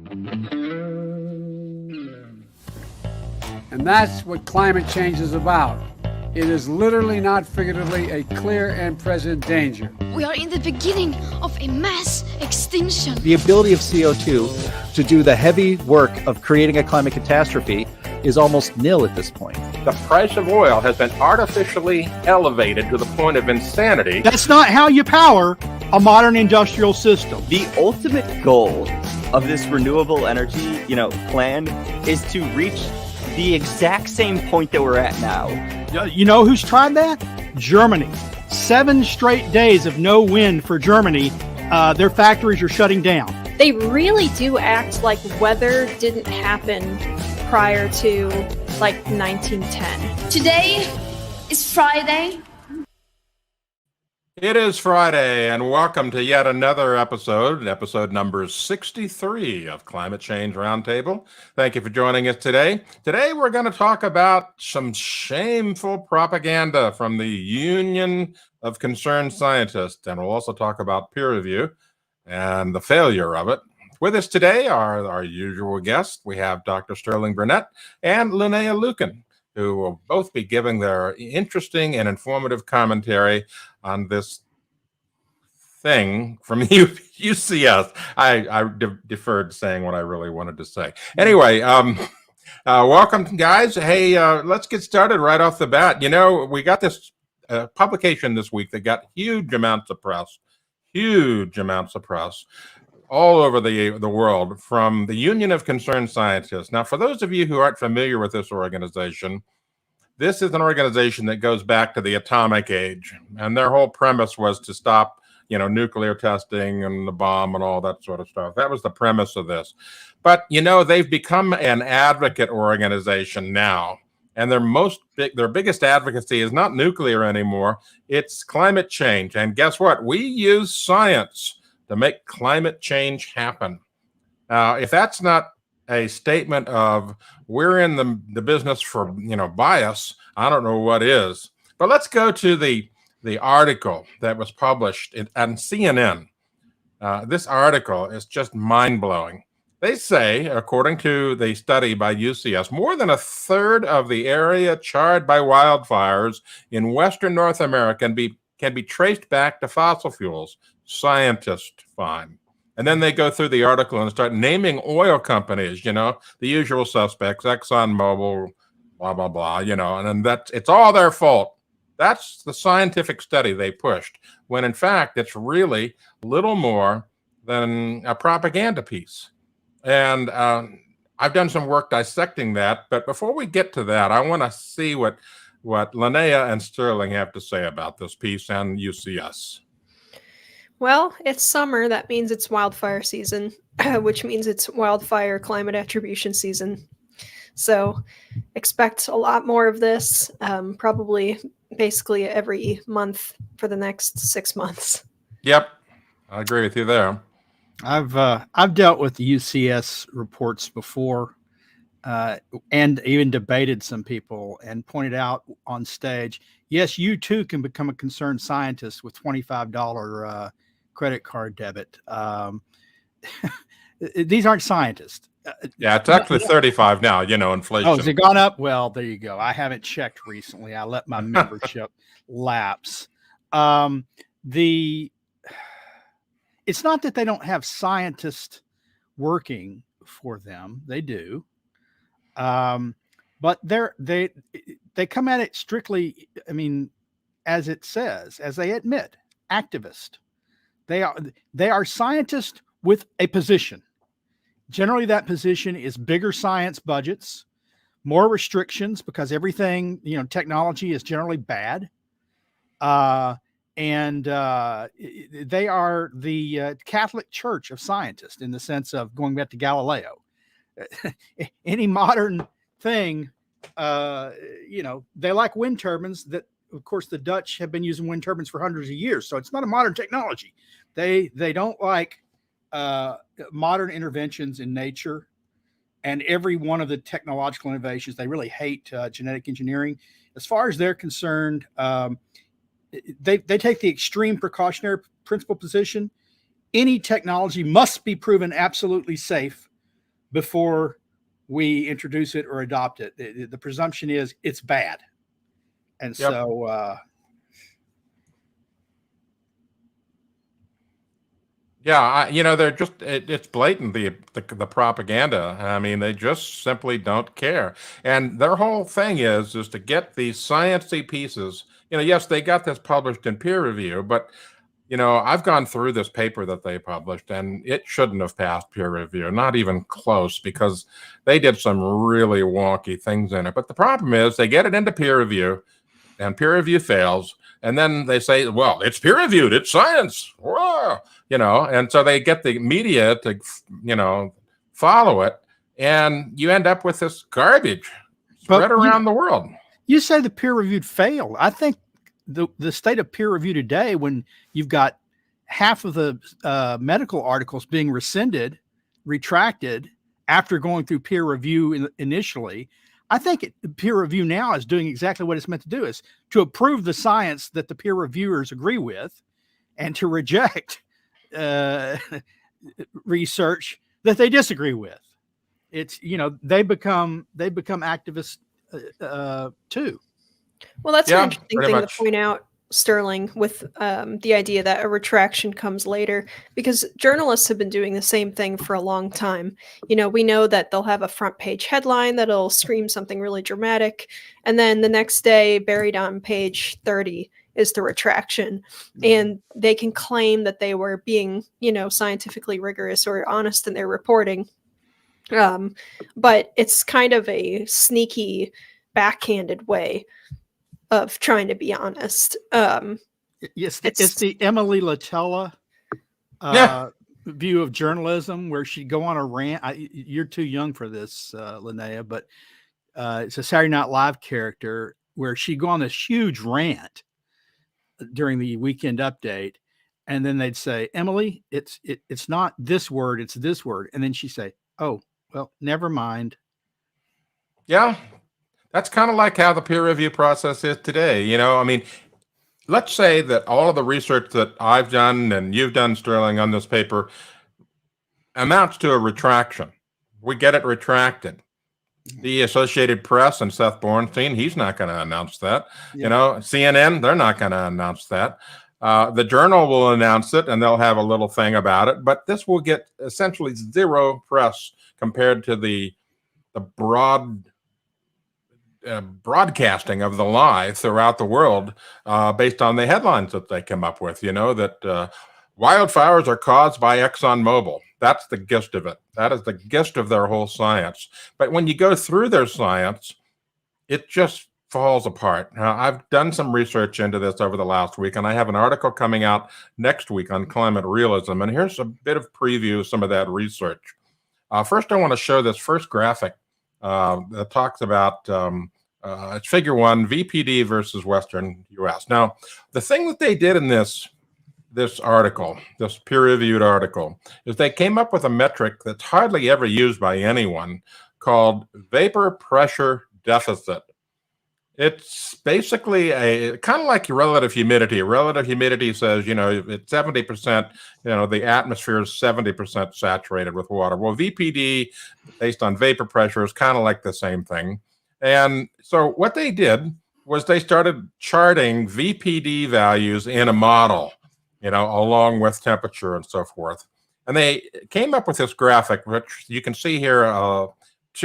And that's what climate change is about. It is literally, not figuratively, a clear and present danger. We are in the beginning of a mass extinction. The ability of CO2 to do the heavy work of creating a climate catastrophe is almost nil at this point. The price of oil has been artificially elevated to the point of insanity. That's not how you power a modern industrial system. The ultimate goal of this renewable energy, plan is to reach the exact same point that we're at now. You know who's tried that? Germany. 7 straight days of no wind for Germany. Their factories are shutting down. They really do act like weather didn't happen prior to 1910. Today is Friday. It is Friday, and welcome to yet another episode number 63 of Climate Change Roundtable. Thank you for joining us today. Today we're going to talk about some shameful propaganda from the Union of Concerned Scientists, and we'll also talk about peer review and the failure of it. With us today are our usual guests. We have Dr. Sterling Burnett and Linnea Lueken, who will both be giving their interesting and informative commentary on this thing from UCS. I deferred saying what I really wanted to say. Anyway, welcome, guys. Hey, let's get started right off the bat. We got this publication this week that got huge amounts of press all over the world from the Union of Concerned Scientists. Now, for those of you who aren't familiar with this organization, this is an organization that goes back to the atomic age, and their whole premise was to stop, nuclear testing and the bomb and all that sort of stuff. That was the premise of this. But, they've become an advocate organization now, and their biggest advocacy is not nuclear anymore. It's climate change. And guess what? We use science to make climate change happen. Now, if that's not a statement of we're in the business for bias, I don't know what is. But let's go to the article that was published on CNN. This article is just mind-blowing. They say, according to the study by UCS, more than a third of the area charred by wildfires in Western North America can be traced back to fossil fuels. Scientists find. And then they go through the article and start naming oil companies, the usual suspects, ExxonMobil, blah, blah, blah, and it's all their fault. That's the scientific study they pushed, when in fact, it's really little more than a propaganda piece. And I've done some work dissecting that. But before we get to that, I want to see what Linnea and Sterling have to say about this piece and UCS. Well, it's summer. That means it's wildfire season, which means it's wildfire climate attribution season. So expect a lot more of this, probably basically every month for the next 6 months. Yep, I agree with you there. I've dealt with the UCS reports before, and even debated some people and pointed out on stage, yes, you too can become a concerned scientist with $25 credit card debit. These aren't scientists. Yeah, it's actually 35 now, inflation. Oh, has it gone up? Well, there you go. I haven't checked recently. I let my membership lapse. It's not that they don't have scientists working for them. They do. But they come at it strictly, as it says, as they admit, activist. They are scientists with a position. Generally, that position is bigger science budgets, more restrictions, because everything, technology is generally bad. And they are the Catholic Church of scientists, in the sense of going back to Galileo. Any modern thing, they like wind turbines. That, of course, the Dutch have been using wind turbines for hundreds of years, so it's not a modern technology. They don't like modern interventions in nature, and every one of the technological innovations. They really hate genetic engineering. As far as they're concerned, they take the extreme precautionary principle position. Any technology must be proven absolutely safe before we introduce it or adopt it. The presumption is it's bad. And Yep. so, Yeah, they're just, it's blatant, the propaganda. I mean, they just simply don't care. And their whole thing is to get these sciencey pieces. Yes, they got this published in peer review, but I've gone through this paper that they published, and it shouldn't have passed peer review, not even close, because they did some really wonky things in it. But the problem is they get it into peer review, and peer review fails, and then they say, well, it's peer reviewed, it's science. Whoa. And so they get the media to, follow it, and you end up with this garbage spread around the world. You say the peer reviewed failed. I think the state of peer review today, when you've got half of the medical articles being retracted after going through peer review initially, I think peer review now is doing exactly what it's meant to do, is to approve the science that the peer reviewers agree with, and to reject research that they disagree with. It's, they become activists too. Well, that's an interesting thing much. to point out, Sterling, with the idea that a retraction comes later, because journalists have been doing the same thing for a long time. We know that they'll have a front page headline that'll scream something really dramatic, and then the next day, buried on page 30, is the retraction. And they can claim that they were being, scientifically rigorous or honest in their reporting. But it's kind of a sneaky, backhanded way of trying to be honest. Yes, it's the Emily Latella view of journalism, where she'd go on a rant. You're too young for this, Linnea, but it's a Saturday Night Live character where she'd go on this huge rant during the weekend update, and then they'd say, Emily, it's not this word, it's this word. And then she'd say, oh, well, never mind. Yeah. That's kind of like how the peer review process is today. I mean, let's say that all of the research that I've done and you've done, Sterling, on this paper amounts to a retraction. We get it retracted. The Associated Press and Seth Bornstein, he's not going to announce that. Yeah. CNN, they're not going to announce that. The Journal will announce it, and they'll have a little thing about it. But this will get essentially zero press compared to the broad broadcasting of the lie throughout the world, based on the headlines that they come up with. That wildfires are caused by ExxonMobil. That's the gist of it. That is the gist of their whole science. But when you go through their science, it just falls apart. Now, I've done some research into this over the last week, and I have an article coming out next week on climate realism. And here's a bit of preview of some of that research. First, I want to show this first graphic that talks about, it's figure 1, VPD versus Western U.S. Now, the thing that they did in this article, this peer-reviewed article, is they came up with a metric that's hardly ever used by anyone, called vapor pressure deficit. It's basically a kind of like relative humidity. Relative humidity says, it's 70%, the atmosphere is 70% saturated with water. Well, VPD, based on vapor pressure, is kind of like the same thing. And so what they did was they started charting VPD values in a model, along with temperature and so forth. And they came up with this graphic, which you can see here,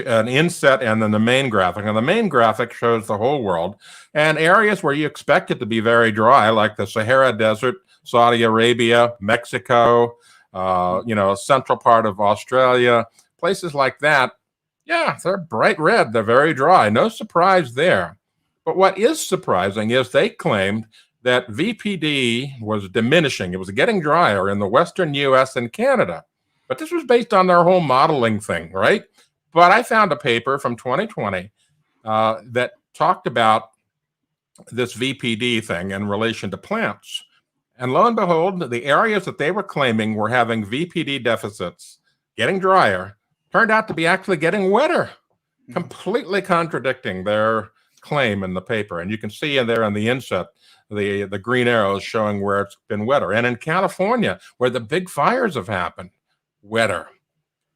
an inset and then the main graphic. And the main graphic shows the whole world, and areas where you expect it to be very dry, like the Sahara Desert, Saudi Arabia, Mexico, central part of Australia, places like that. Yeah, they're bright red. They're very dry. No surprise there. But what is surprising is they claimed that VPD was diminishing. It was getting drier in the Western U.S. and Canada. But this was based on their whole modeling thing, right? But I found a paper from 2020 that talked about this VPD thing in relation to plants. And lo and behold, the areas that they were claiming were having VPD deficits, getting drier, turned out to be actually getting wetter, completely contradicting their claim in the paper. And you can see in there on the inset, the green arrows showing where it's been wetter. And in California, where the big fires have happened, wetter.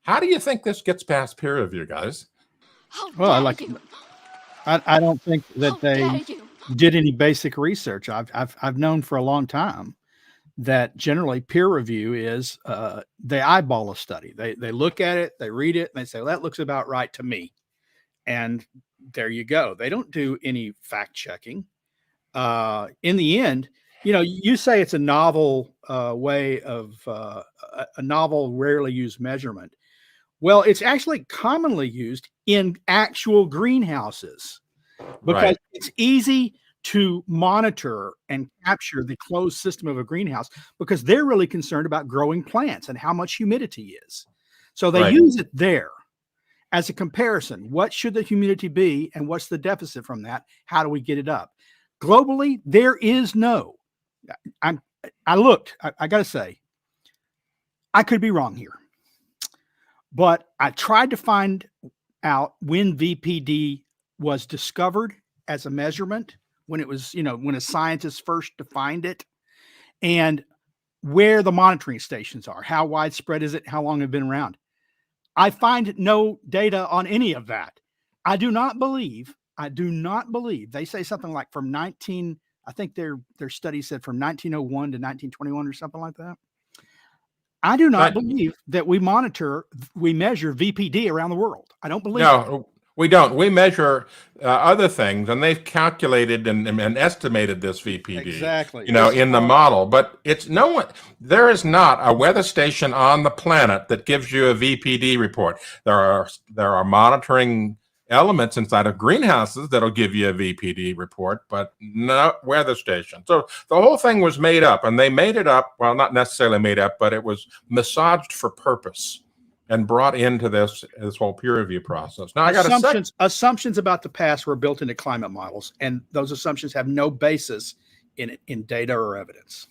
How do you think this gets past peer review, guys? How Well, I dare like. you? I don't think that How dare they you? did any basic research. I've known for a long time that generally peer review is they eyeball a study. They look at it, they read it, and they say, well, that looks about right to me. And there you go. They don't do any fact checking. In the end, you say it's a novel way of a novel, rarely used measurement. Well, it's actually commonly used in actual greenhouses because Right. it's easy to monitor and capture the closed system of a greenhouse because they're really concerned about growing plants and how much humidity is. So they Right. use it there as a comparison. What should the humidity be and what's the deficit from that? How do we get it up? Globally, there is no. I looked. I got to say, I could be wrong here, but I tried to find out when VPD was discovered as a measurement, when it was, when a scientist first defined it, and where the monitoring stations are. How widespread is it? How long have it been around? I find no data on any of that. I do not believe they say something like from I think their study said from 1901 to 1921 or something like that. I do not believe that we measure VPD around the world. I don't believe No, we don't. We measure other things, and they've calculated and estimated this VPD. Exactly. In the model. But there is not a weather station on the planet that gives you a VPD report. There are monitoring elements inside of greenhouses that'll give you a VPD report, but no weather station. So the whole thing was made up, and they made it up. Well, not necessarily made up, but it was massaged for purpose and brought into this whole peer review process. Now, I got assumptions about the past were built into climate models, and those assumptions have no basis in data or evidence.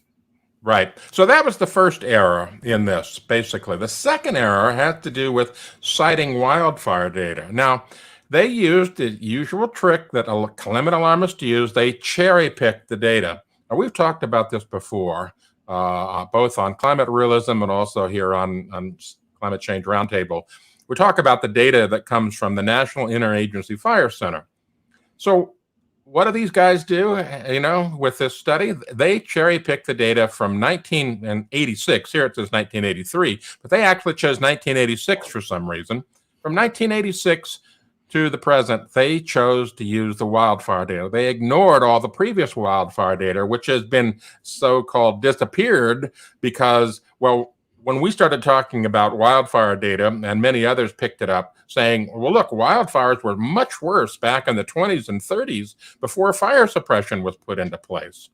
Right. So that was the first error in this, basically. The second error had to do with citing wildfire data. Now, they used the usual trick that climate alarmists use. They cherry-picked the data. Now, we've talked about this before, both on Climate Realism and also here on Climate Change Roundtable. We talk about the data that comes from the National Interagency Fire Center. So what do these guys do, with this study? They cherry-pick the data from 1986. Here it says 1983, but they actually chose 1986 for some reason. From 1986 to the present, they chose to use the wildfire data. They ignored all the previous wildfire data, which has been so-called disappeared because, well, when we started talking about wildfire data, and many others picked it up, saying, well, look, wildfires were much worse back in the 20s and 30s before fire suppression was put into place.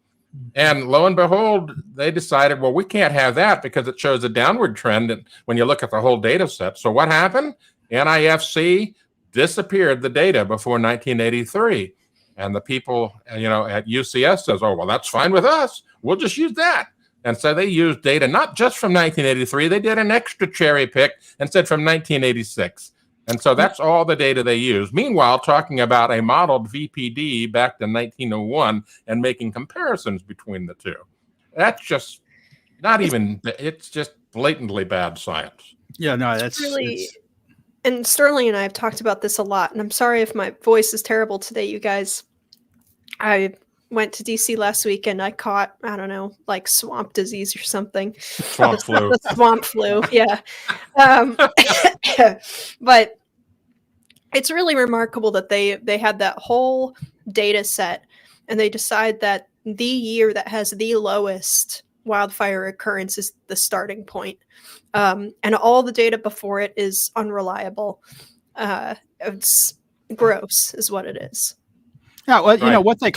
And lo and behold, they decided, well, we can't have that because it shows a downward trend when you look at the whole data set. So what happened? NIFC disappeared the data before 1983. And the people, at UCS says, oh, well, that's fine with us. We'll just use that. And so they used data not just from 1983, they did an extra cherry pick and said from 1986. And so that's all the data they used. Meanwhile, talking about a modeled VPD back to 1901 and making comparisons between the two. That's just it's just blatantly bad science. Yeah, no, that's really. And Sterling and I have talked about this a lot, and I'm sorry if my voice is terrible today, you guys. I went to DC last week and I caught, I don't know, like swamp disease or something. Swamp flu. The swamp flu, yeah. But it's really remarkable that they had that whole data set and they decide that the year that has the lowest wildfire occurrence is the starting point. And all the data before it is unreliable. It's gross is what it is. Yeah, well, Right. What they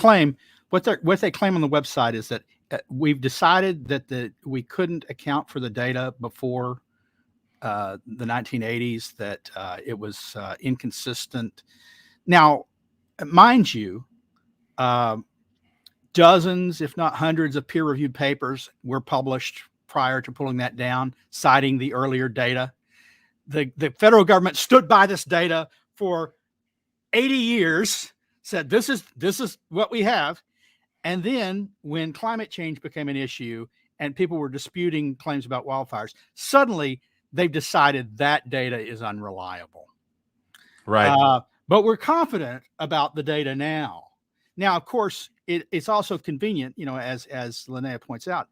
claim on the website is that we've decided that we couldn't account for the data before the 1980s, that it was inconsistent. Now, mind you, dozens, if not hundreds, of peer-reviewed papers were published prior to pulling that down, citing the earlier data. The federal government stood by this data for 80 years, said this is what we have. And then when climate change became an issue and people were disputing claims about wildfires, suddenly they've decided that data is unreliable. Right. But we're confident about the data now. Now, of course, it's also convenient, as Linnea points out,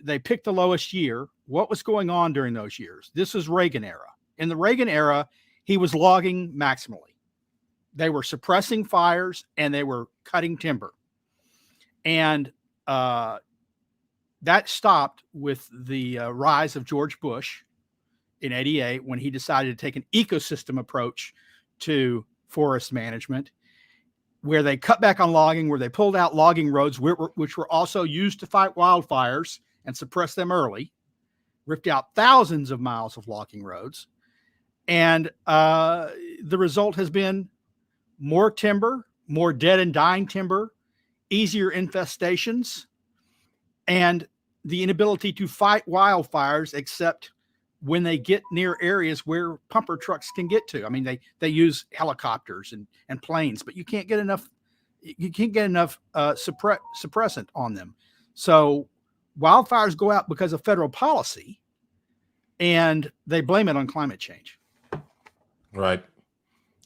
they picked the lowest year. What was going on during those years? This is Reagan era. In the Reagan era, he was logging maximally. They were suppressing fires and they were cutting timber. And that stopped with the rise of George Bush in '88 when he decided to take an ecosystem approach to forest management, where they cut back on logging, where they pulled out logging roads, which were also used to fight wildfires and suppress them early, ripped out thousands of miles of logging roads. And the result has been more timber, more dead and dying timber, easier infestations, and the inability to fight wildfires except when they get near areas where pumper trucks can get to. I mean, they use helicopters and planes, but you can't get enough suppressant on them. So wildfires go out because of federal policy, and they blame it on climate change. Right.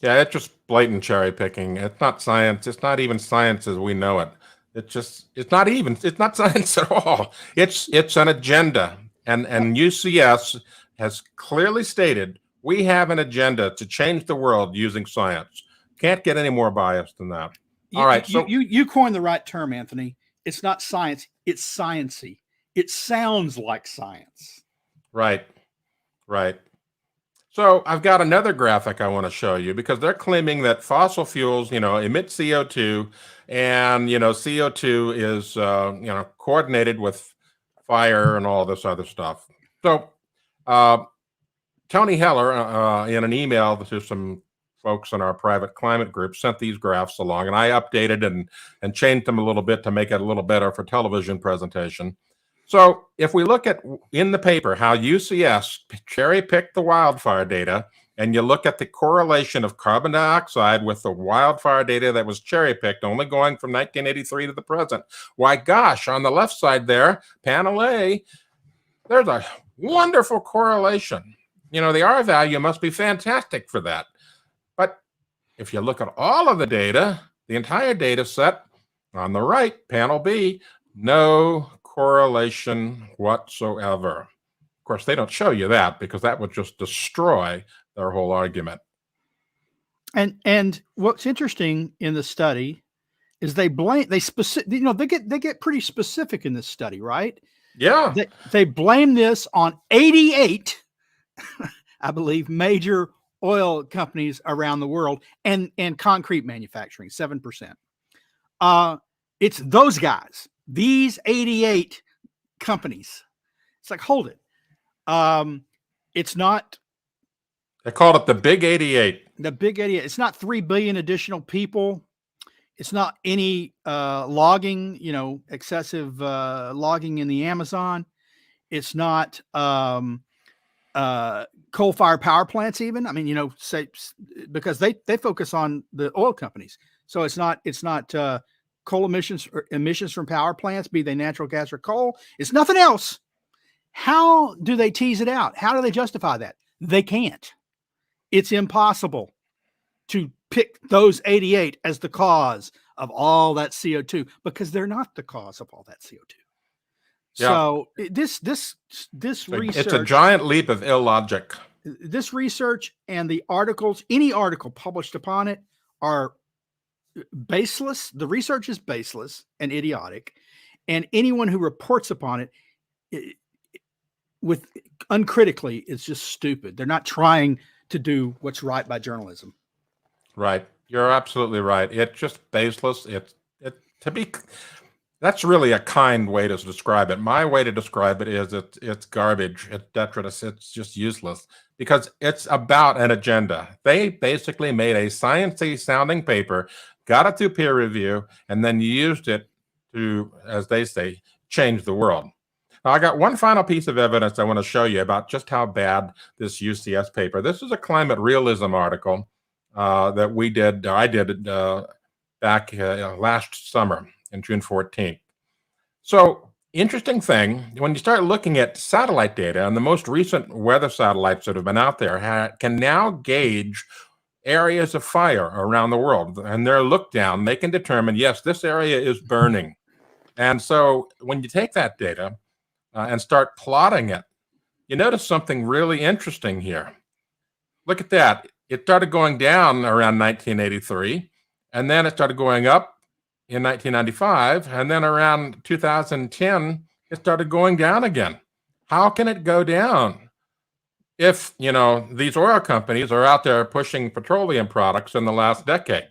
Yeah, it's just blatant cherry picking. It's not science. It's not even science as we know it. It's not science at all. It's an agenda. And UCS has clearly stated we have an agenda to change the world using science. Can't get any more biased than that. All right. So you coined the right term, Anthony. It's not science. It's science-y. It sounds like science. Right. So I've got another graphic I want to show you, because they're claiming that fossil fuels, emit CO2, and CO2 is coordinated with fire and all this other stuff. So Tony Heller, in an email to some folks in our private climate group, sent these graphs along, and I updated and changed them a little bit to make it a little better for television presentation. So if we look at in the paper how UCS cherry picked the wildfire data, and you look at the correlation of carbon dioxide with the wildfire data that was cherry picked, only going from 1983 to the present, why gosh, on the left side there, panel A, there's a wonderful correlation. The R value must be fantastic for that. But if you look at all of the data, the entire data set on the right, panel B, no correlation whatsoever. Of course, they don't show you that because that would just destroy their whole argument. And what's interesting in the study is they get pretty specific in this study, right? Yeah. They blame this on 88, I believe, major oil companies around the world and concrete manufacturing, 7%. It's those guys, these 88 companies. It's like, hold it. It's not. They called it the Big 88. The Big 88. It's not 3 billion additional people. It's not any logging, excessive logging in the Amazon. It's not coal-fired power plants even. I mean, say, because they focus on the oil companies. So it's not coal emissions or emissions from power plants, be they natural gas or coal. It's nothing else. How do they tease it out? How do they justify that? They can't. It's impossible to pick those 88 as the cause of all that CO2, because they're not the cause of all that CO2. Yeah. So this research, it's a giant leap of illogic. This research and the articles, any article published upon it, are baseless. The research is baseless and idiotic, and anyone who reports upon it with uncritically is just stupid. They're not trying to do what's right by journalism. Right. You're absolutely right. It's just baseless. That's really a kind way to describe it. My way to describe it is it's garbage. It's detritus. It's just useless because it's about an agenda. They basically made a sciencey sounding paper, got it through peer review, and then used it to, as they say, change the world. Now, I got one final piece of evidence I want to show you about just how bad this UCS paper. This is a climate realism article that I did back last summer in June 14th. So interesting thing, when you start looking at satellite data, and the most recent weather satellites that have been out there can now gauge areas of fire around the world. And they're looked down, they can determine, yes, this area is burning. And so when you take that data and start plotting it, you notice something really interesting here. Look at that. It started going down around 1983, and then it started going up in 1995, and then around 2010, it started going down again. How can it go down if, these oil companies are out there pushing petroleum products in the last decade?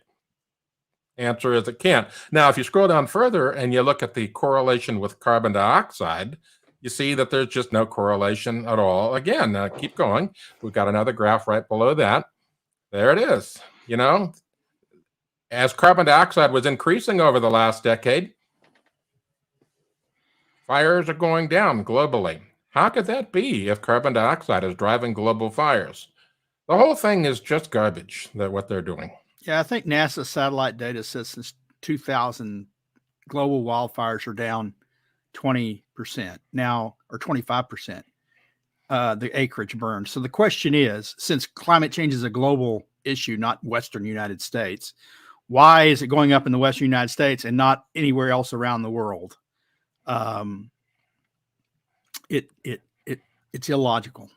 Answer is it can't. Now, if you scroll down further and you look at the correlation with carbon dioxide, you see that there's just no correlation at all. Again, keep going. We've got another graph right below that. There it is. As carbon dioxide was increasing over the last decade, fires are going down globally. How could that be if carbon dioxide is driving global fires? The whole thing is just garbage, what they're doing. Yeah, I think NASA satellite data says since 2000, global wildfires are down 20% now, or 25%, the acreage burned. So the question is, since climate change is a global issue, not Western United States, why is it going up in the Western United States and not anywhere else around the world? It's illogical.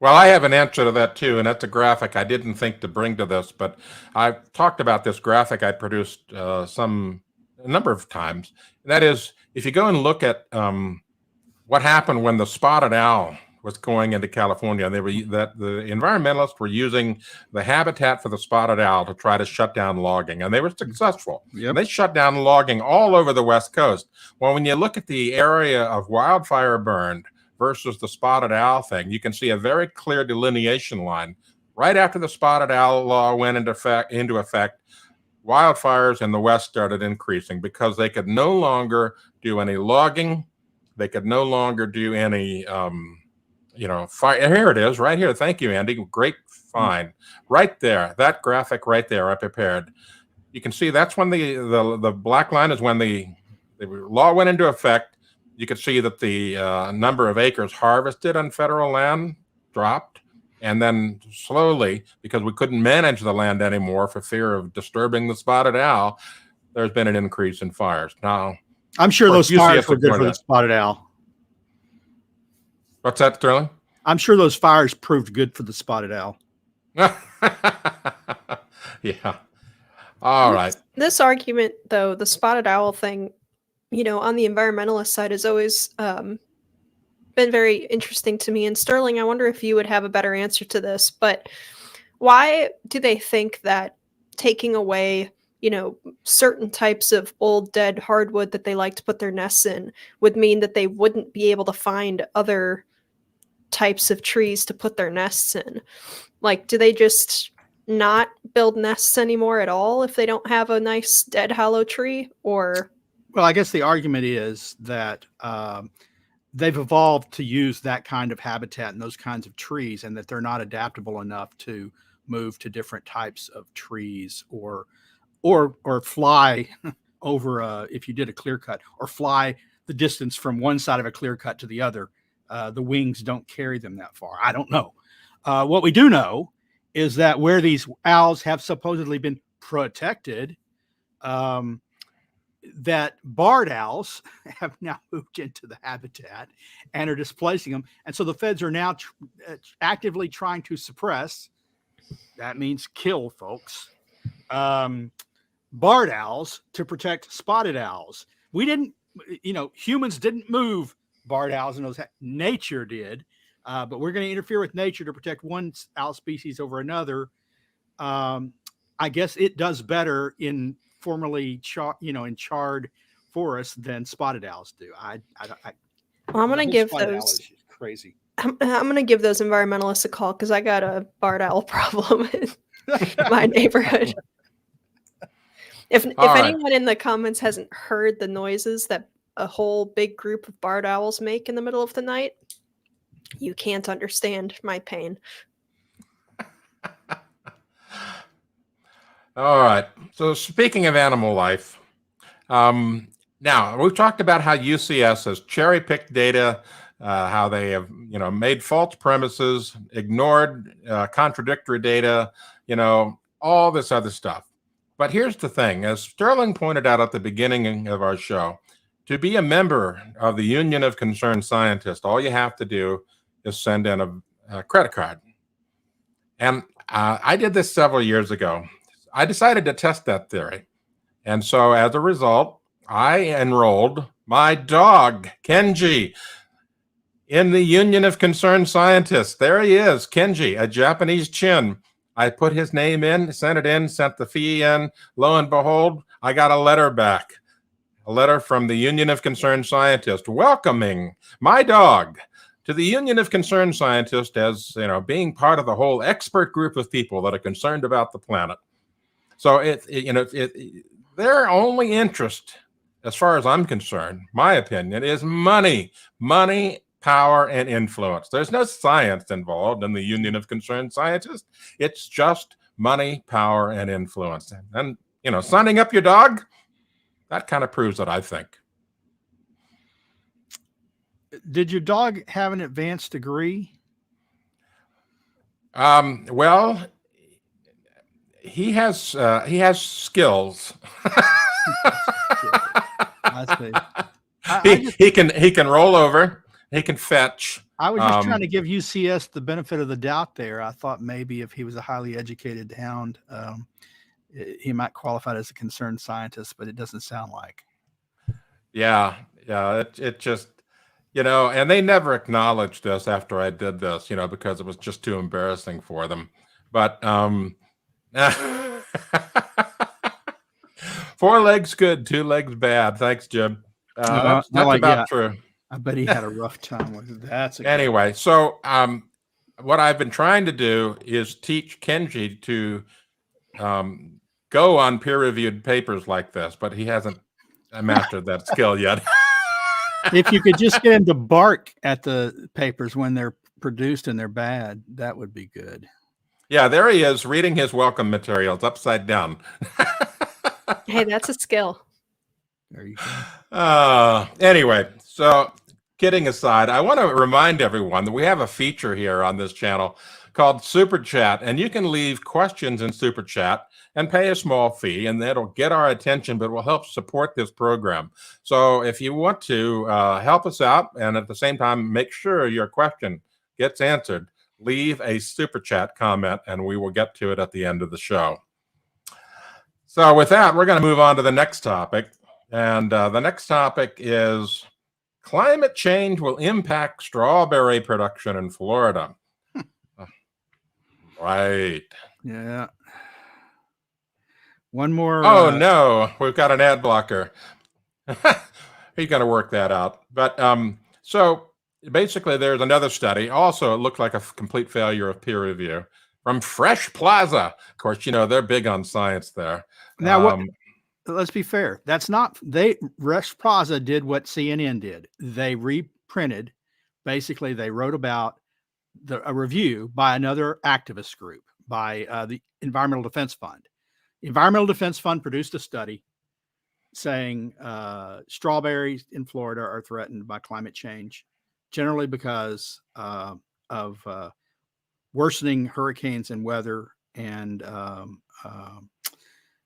Well, I have an answer to that too, and that's a graphic I didn't think to bring to this, but I've talked about this graphic I produced a number of times. That is, if you go and look at what happened when the spotted owl was going into California, the environmentalists were using the habitat for the spotted owl to try to shut down logging, and they were successful. Yep. They shut down logging all over the West Coast. Well, when you look at the area of wildfire burned versus the spotted owl thing, you can see a very clear delineation line. Right after the spotted owl law went into effect, wildfires in the West started increasing because they could no longer do any logging. They could no longer do any, fire. Here it is, right here. Thank you, Andy. Great find. Right there, that graphic right there I prepared. You can see that's when the black line is when the law went into effect. You could see that the number of acres harvested on federal land dropped. And then slowly, because we couldn't manage the land anymore for fear of disturbing the spotted owl, there's been an increase in fires. Now, I'm sure those fires were good for the spotted owl. What's that, Sterling? I'm sure those fires proved good for the spotted owl. Yeah. All right. This argument, though, the spotted owl thing, on the environmentalist side has always been very interesting to me. And Sterling, I wonder if you would have a better answer to this, but why do they think that taking away, certain types of old dead hardwood that they like to put their nests in would mean that they wouldn't be able to find other types of trees to put their nests in? Like, do they just not build nests anymore at all if they don't have a nice dead hollow tree? Or... Well, I guess the argument is that they've evolved to use that kind of habitat and those kinds of trees, and that they're not adaptable enough to move to different types of trees or fly over if you did a clear cut, or fly the distance from one side of a clear cut to the other. The wings don't carry them that far. I don't know. What we do know is that where these owls have supposedly been protected, that barred owls have now moved into the habitat and are displacing them. And so the feds are now actively trying to suppress, that means kill, folks, barred owls to protect spotted owls. We didn't, humans didn't move barred owls, and those nature did, but we're going to interfere with nature to protect one owl species over another. I guess it does better in formerly charred forests than spotted owls do. I'm going to give those crazy. I'm going to give those environmentalists a call because I got a barred owl problem in my neighborhood. If anyone in the comments hasn't heard the noises that a whole big group of barred owls make in the middle of the night, you can't understand my pain. All right. So speaking of animal life, Now, we've talked about how UCS has cherry-picked data, how they have, made false premises, ignored contradictory data, all this other stuff. But here's the thing, as Sterling pointed out at the beginning of our show, to be a member of the Union of Concerned Scientists, all you have to do is send in a credit card. And I did this several years ago. I decided to test that theory. And so as a result, I enrolled my dog, Kenji, in the Union of Concerned Scientists. There he is, Kenji, a Japanese chin. I put his name in, sent it in, sent the fee in. Lo and behold, I got a letter back. A letter from the Union of Concerned Scientists welcoming my dog to the Union of Concerned Scientists as, being part of the whole expert group of people that are concerned about the planet. So their only interest, as far as I'm concerned, my opinion, is money, power, and influence. There's no science involved in the Union of Concerned Scientists. It's just money, power, and influence. And signing up your dog, that kind of proves it, I think. Did your dog have an advanced degree? Well, he has skills. He can roll over. He can fetch. I was just trying to give UCS the benefit of the doubt there. I thought maybe if he was a highly educated hound, he might qualify as a concerned scientist, but it doesn't sound like. Yeah. It just, and they never acknowledged this after I did this, because it was just too embarrassing for them. But 4 legs good, 2 legs bad. Thanks, Jim. That's about true. I bet he had a rough time with that. Anyway, so what I've been trying to do is teach Kenji to go on peer-reviewed papers like this, but he hasn't mastered that skill yet. If you could just get him to bark at the papers when they're produced and they're bad, that would be good. Yeah, there he is reading his welcome materials upside down. Hey, that's a skill. There you go. Anyway, so kidding aside, I want to remind everyone that we have a feature here on this channel called Super Chat, and you can leave questions in Super Chat and pay a small fee, and that'll get our attention, but will help support this program. So if you want to help us out and at the same time make sure your question gets answered, leave a Super Chat comment, and we will get to it at the end of the show. So with that, we're going to move on to the next topic. And the next topic is climate change will impact strawberry production in Florida. Right. Yeah. One more. Oh, no, we've got an ad blocker. He's going to work that out. But so basically, there's another study. Also, it looked like a complete failure of peer review from Fresh Plaza. Of course, they're big on science there. Now, let's be fair. That's not Fresh Plaza did what CNN did. They reprinted. Basically, they wrote about a review by another activist group, by the Environmental Defense Fund. Environmental Defense Fund produced a study saying strawberries in Florida are threatened by climate change, generally because of worsening hurricanes and weather, and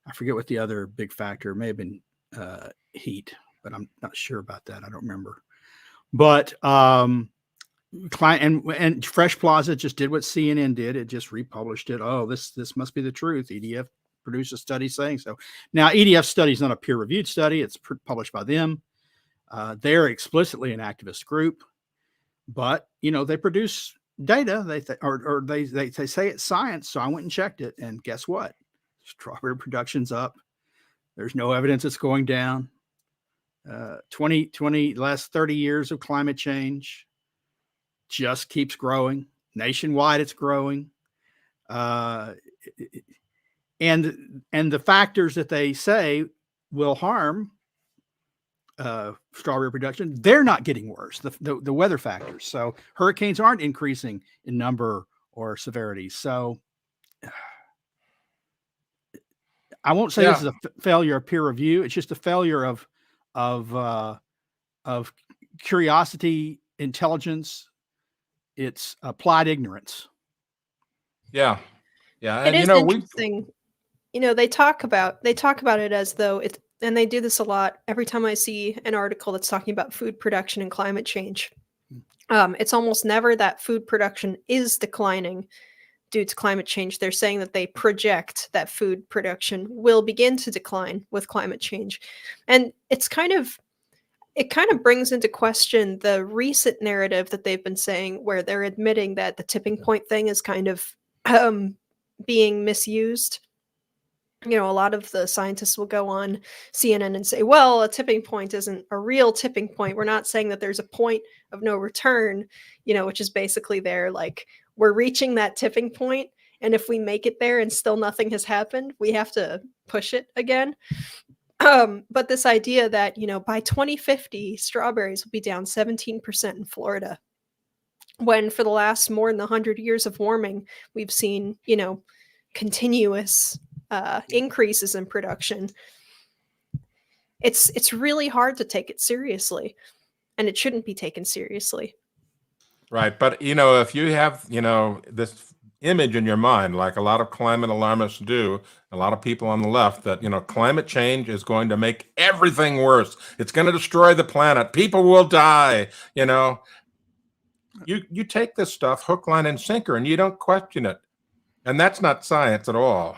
I forget what the other big factor may have been, heat, but I'm not sure about that. I don't remember. But and Fresh Plaza just did what CNN did. It just republished it. Oh, this must be the truth. EDF produced a study saying so. Now, EDF study is not a peer-reviewed study. It's published by them. They're explicitly an activist group, but they produce data. They say it's science. So I went and checked it, and guess what? Strawberry production's up. There's no evidence it's going down. 20 last 30 years of climate change just keeps growing. Nationwide, it's growing. And the factors that they say will harm strawberry production, they're not getting worse. The weather factors. So hurricanes aren't increasing in number or severity. So I won't say this is a failure of peer review. It's just a failure of of curiosity, intelligence. It's applied ignorance. Yeah. Yeah. It And, is we, interesting. They talk about it as though it's, and they do this a lot every time I see an article that's talking about food production and climate change. It's almost never that food production is declining due to climate change. They're saying that they project that food production will begin to decline with climate change. And it kind of brings into question the recent narrative that they've been saying, where they're admitting that the tipping point thing is kind of being misused. A lot of the scientists will go on CNN and say, well, a tipping point isn't a real tipping point. We're not saying that there's a point of no return, which is basically there, like, we're reaching that tipping point, and if we make it there and still nothing has happened, we have to push it again. But this idea that, by 2050, strawberries will be down 17% in Florida, when for the last more than 100 years of warming, we've seen, continuous increases in production. It's really hard to take it seriously, and it shouldn't be taken seriously. Right. But, if you have, this image in your mind, like a lot of climate alarmists do, a lot of people on the left, that, climate change is going to make everything worse. It's going to destroy the planet. People will die. You take this stuff hook, line, and sinker, and you don't question it. And that's not science at all.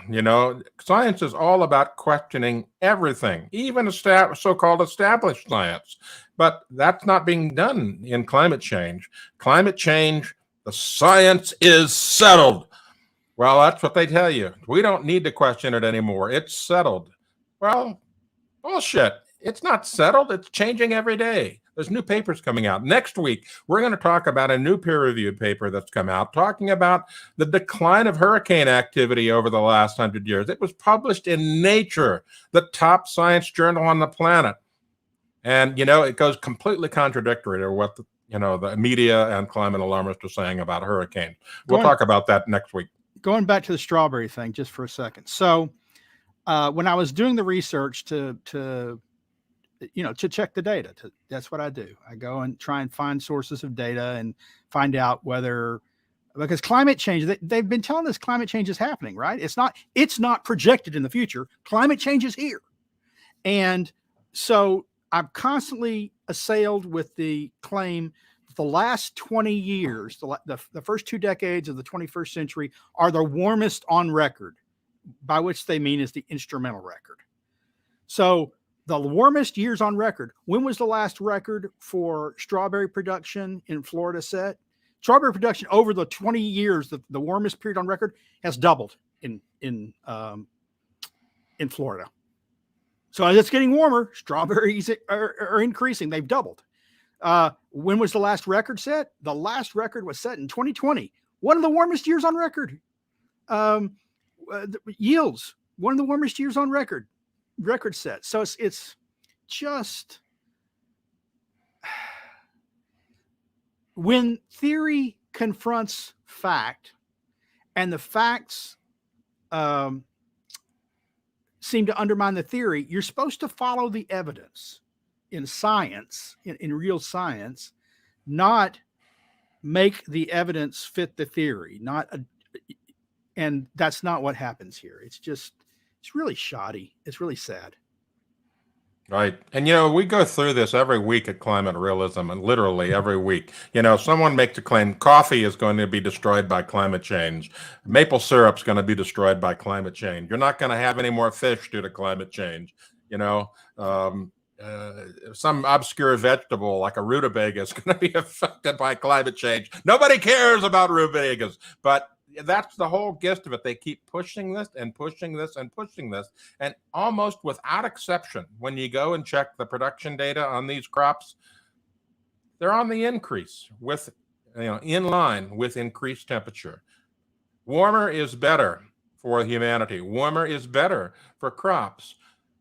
Science is all about questioning everything, even so-called established science. But that's not being done in climate change. Climate change, the science is settled. Well, that's what they tell you. We don't need to question it anymore. It's settled. Well, bullshit. It's not settled. It's changing every day. There's new papers coming out. Next week, we're going to talk about a new peer-reviewed paper that's come out talking about the decline of hurricane activity over the last 100 years. It was published in Nature, the top science journal on the planet. And, it goes completely contradictory to what the media and climate alarmists are saying about hurricanes. We'll talk about that next week. Going back to the strawberry thing just for a second. So when I was doing the research to check the data, that's what I do. I go and try and find sources of data and find out whether, because climate change, they've been telling us climate change is happening, right? It's not projected in the future. Climate change is here. And so I'm constantly assailed with the claim that the last 20 years, the first 2 decades of the 21st century, are the warmest on record, by which they mean is the instrumental record. So the warmest years on record. When was the last record for strawberry production in Florida set? Strawberry production over the 20 years, the warmest period on record, has doubled in Florida. So as it's getting warmer, strawberries are increasing. They've doubled. When was the last record set? The last record was set in 2020. One of the warmest years on record. Yields, one of the warmest years on record set. So it's just, when theory confronts fact and the facts seem to undermine the theory, you're supposed to follow the evidence in science, in real science, not make the evidence fit the theory, and that's not what happens here. It's really shoddy. It's really sad. Right. And, we go through this every week at Climate Realism, and literally every week. Someone makes a claim coffee is going to be destroyed by climate change. Maple syrup's going to be destroyed by climate change. You're not going to have any more fish due to climate change. Some obscure vegetable like a rutabaga is going to be affected by climate change. Nobody cares about rutabagas, but that's the whole gist of it. They keep pushing this and pushing this and pushing this. And almost without exception, when you go and check the production data on these crops, they're on the increase with, in line with increased temperature. Warmer is better for humanity. Warmer is better for crops.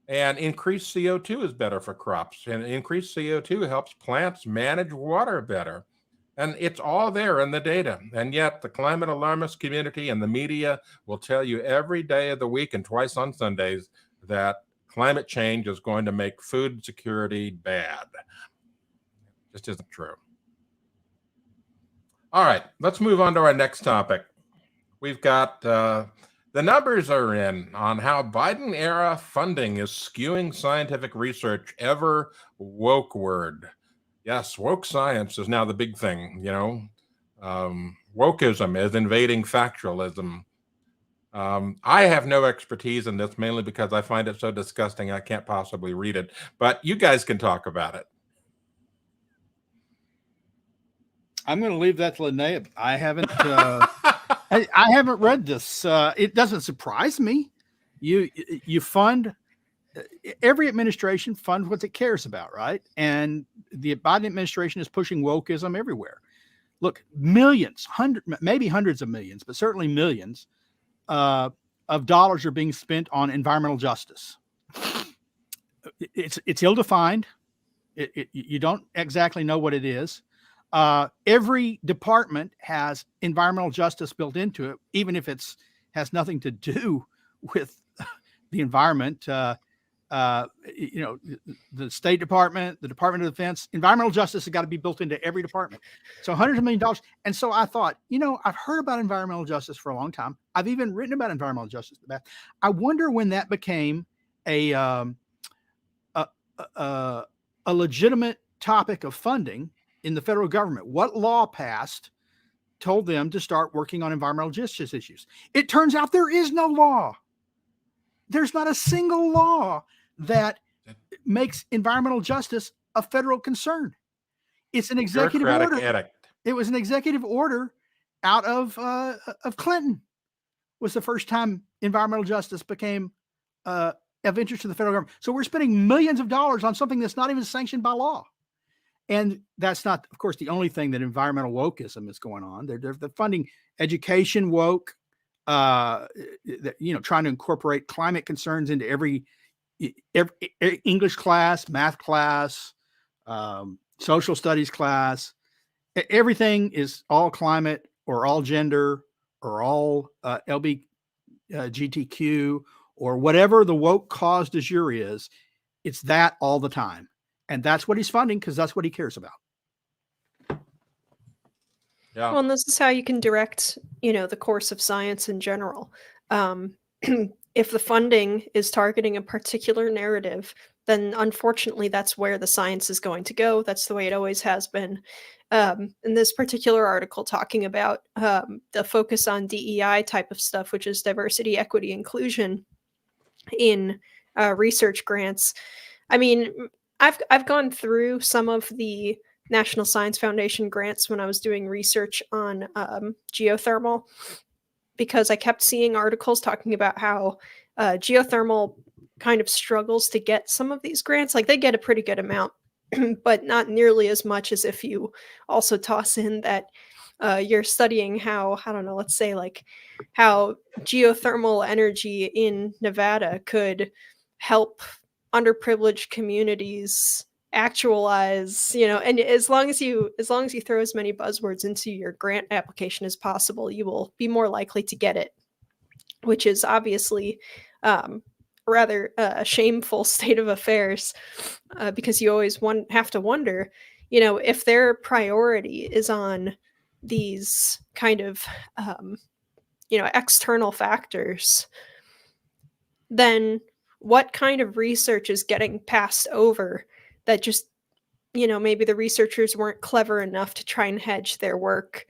And increased CO2 is better for crops. And increased CO2 helps plants manage water better. And it's all there in the data. And yet the climate alarmist community and the media will tell you every day of the week and twice on Sundays that climate change is going to make food security bad. Just isn't true. All right, let's move on to our next topic. We've got the numbers are in on how Biden-era funding is skewing scientific research ever woke-ward. Yes, woke science is now the big thing, you know. Wokeism is invading factualism. I have no expertise in this, mainly because I find it so disgusting I can't possibly read it. But you guys can talk about it. I'm going to leave that to Linnea. I haven't. I haven't read this. It doesn't surprise me. You fund every administration funds what it cares about, right? And the Biden administration is pushing wokeism everywhere. Look, millions, maybe hundreds of millions, but certainly millions of dollars are being spent on environmental justice. It's ill-defined. You don't exactly know what it is. Every department has environmental justice built into it, even if has nothing to do with the environment. You know, the State Department, the Department of Defense, environmental justice has got to be built into every department. So hundreds of millions of dollars. And so I thought, you know, I've heard about environmental justice for a long time. I've even written about environmental justice. I wonder when that became a legitimate topic of funding in the federal government. What law passed told them to start working on environmental justice issues? It turns out there is no law. There's not a single law that makes environmental justice a federal concern. It's an executive order. Edict. It was an executive order out of Clinton. Was the first time environmental justice became of interest to the federal government. So we're spending millions of dollars on something that's not even sanctioned by law. And that's not, of course, the only thing that environmental wokeism is going on. They're funding education woke, you know, trying to incorporate climate concerns into every English class, math class, social studies class. Everything is all climate or all gender or all LGBTQ or whatever the woke cause du jour is. It's that all the time. And that's what he's funding because that's what he cares about. Yeah. Well, and this is how you can direct, you know, the course of science in general. If the funding is targeting a particular narrative, then unfortunately that's where the science is going to go. That's the way it always has been. In this particular article talking about the focus on DEI type of stuff, which is diversity, equity, inclusion in research grants. I mean, I've gone through some of the National Science Foundation grants when I was doing research on geothermal, because I kept seeing articles talking about how geothermal kind of struggles to get some of these grants. Like they get a pretty good amount, but not nearly as much as if you also toss in that you're studying how, I don't know, let's say like how geothermal energy in Nevada could help underprivileged communities actualize, you know, and as long as you throw as many buzzwords into your grant application as possible, you will be more likely to get it, which is obviously rather a shameful state of affairs, because you always have to wonder, you know, if their priority is on these kind of you know, external factors, then what kind of research is getting passed over that just, you know, maybe the researchers weren't clever enough to try and hedge their work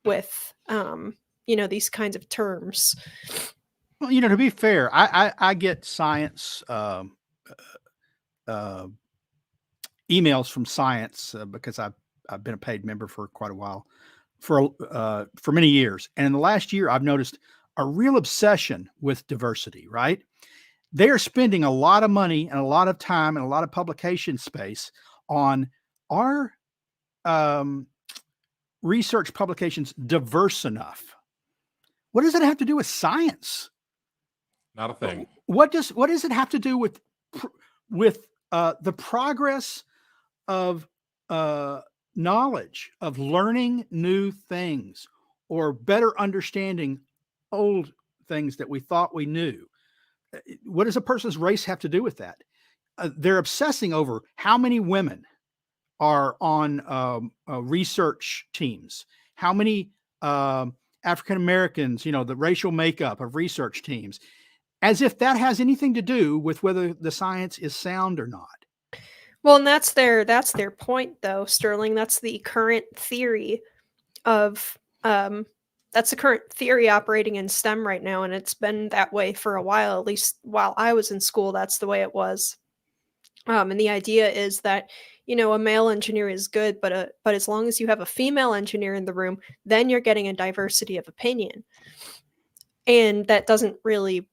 with, you know, these kinds of terms. Well, you know, to be fair, I get science emails from science because I've been a paid member for quite a while, for many years. And in the last year, I've noticed a real obsession with diversity, right? They are spending a lot of money and a lot of time and a lot of publication space on our research publications diverse enough. What does it have to do with science? Not a thing. What does it have to do with the progress of knowledge, of learning new things, or better understanding old things that we thought we knew? what does a person's race have to do with that? They're obsessing over how many women are on research teams, how many African Americans, the racial makeup of research teams, as if that has anything to do with whether the science is sound or not. Well, and that's their point, though, Sterling. That's the current theory of that's the current theory operating in STEM right now, and it's been that way for a while. At least while I was in school, that's the way it was. And the idea is that a male engineer is good, but as long as you have a female engineer in the room, then you're getting a diversity of opinion, and that doesn't really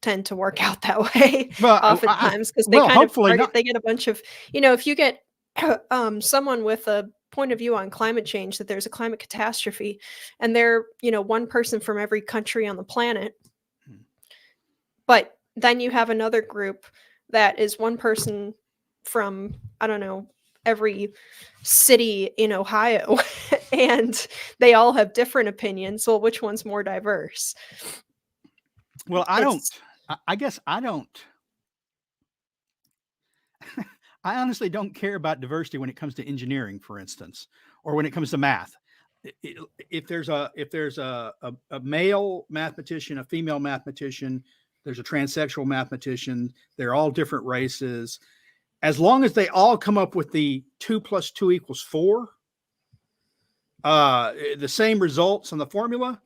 tend to work out that way oftentimes, because they get a bunch of if you get someone with a point of view on climate change, that there's a climate catastrophe, and they're one person from every country on the planet, but then you have another group that is one person from, I don't know, every city in Ohio, and they all have different opinions. Well, which one's more diverse? Well, I honestly don't care about diversity when it comes to engineering, for instance, or when it comes to math. If there's a male mathematician, a female mathematician, there's a transsexual mathematician, they're all different races. As long as they all come up with the 2 + 2 = 4, the same results on the formula,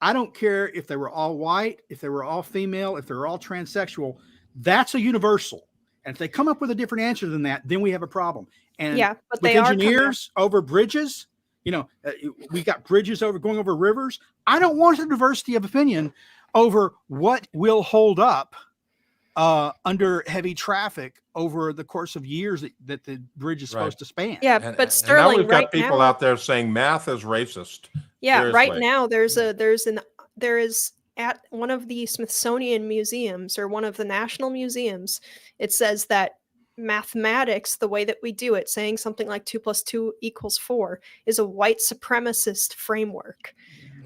I don't care if they were all white, if they were all female, if they're all transsexual. That's a universal. And if they come up with a different answer than that, then we have a problem. And but with engineers over bridges, we got bridges going over rivers. I don't want a diversity of opinion over what will hold up under heavy traffic over the course of years that the bridge is supposed to span. Yeah, but Sterling, and now we've got people out there saying math is racist. Yeah, Seriously. right now there is at one of the Smithsonian museums, or one of the national museums, it says that mathematics, the way that we do it, saying something like 2 + 2 = 4, is a white supremacist framework.